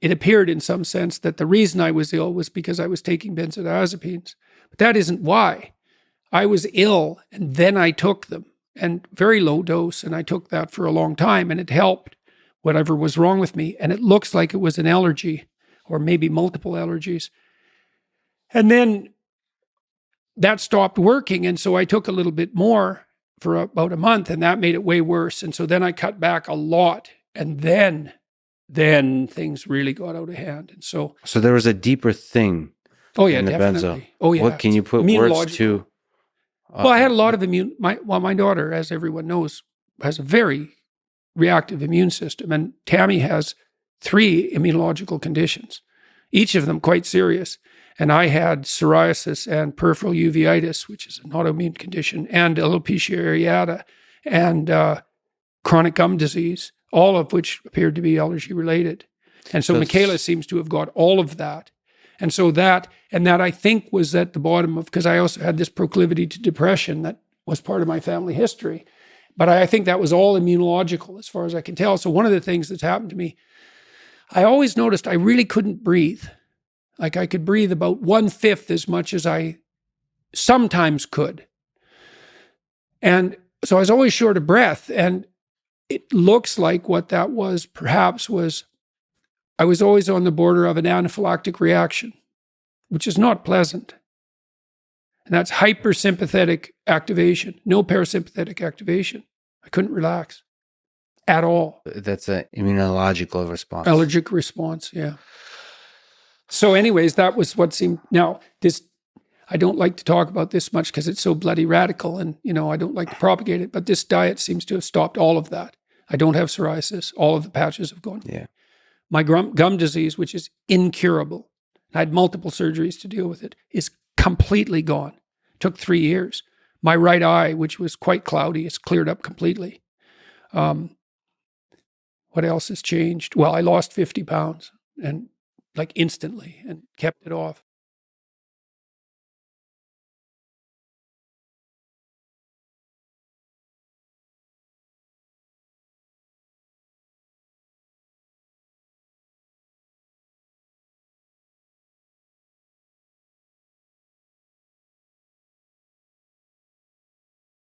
it appeared in some sense that the reason I was ill was because I was taking benzodiazepines. But that isn't why. I was ill and then I took them, and very low dose, and I took that for a long time, and it helped whatever was wrong with me. And it looks like it was an allergy or maybe multiple allergies. And then that stopped working, and so I took a little bit more for about a month, and that made it way worse. And so then I cut back a lot, and then things really got out of hand. And so there was a deeper thing. Oh yeah, in the definitely. benzo. Oh yeah. What can you put words to? Well, I had a lot of my daughter, as everyone knows, has a very reactive immune system, and Tammy has 3 immunological conditions, each of them quite serious. And I had psoriasis and peripheral uveitis, which is an autoimmune condition, and alopecia areata, and chronic gum disease, all of which appeared to be allergy related. And so Michaela seems to have got all of that. And so that I think was at the bottom of, because I also had this proclivity to depression that was part of my family history. But I think that was all immunological as far as I can tell. So one of the things that's happened to me, I always noticed I really couldn't breathe. Like I could breathe about 1/5 as much as I sometimes could. And so I was always short of breath. And it looks like what that was perhaps was I was always on the border of an anaphylactic reaction, which is not pleasant. And that's hypersympathetic activation, no parasympathetic activation. I couldn't relax at all. That's an immunological response. Allergic response, yeah. So anyways, that was what seemed, now this, I don't like to talk about this much because it's so bloody radical and, I don't like to propagate it, but this diet seems to have stopped all of that. I don't have psoriasis. All of the patches have gone. Yeah. My gum disease, which is incurable, I had multiple surgeries to deal with it, is completely gone. Took 3 years. My right eye, which was quite cloudy, is cleared up completely. What else has changed? Well, I lost 50 pounds and like instantly and kept it off.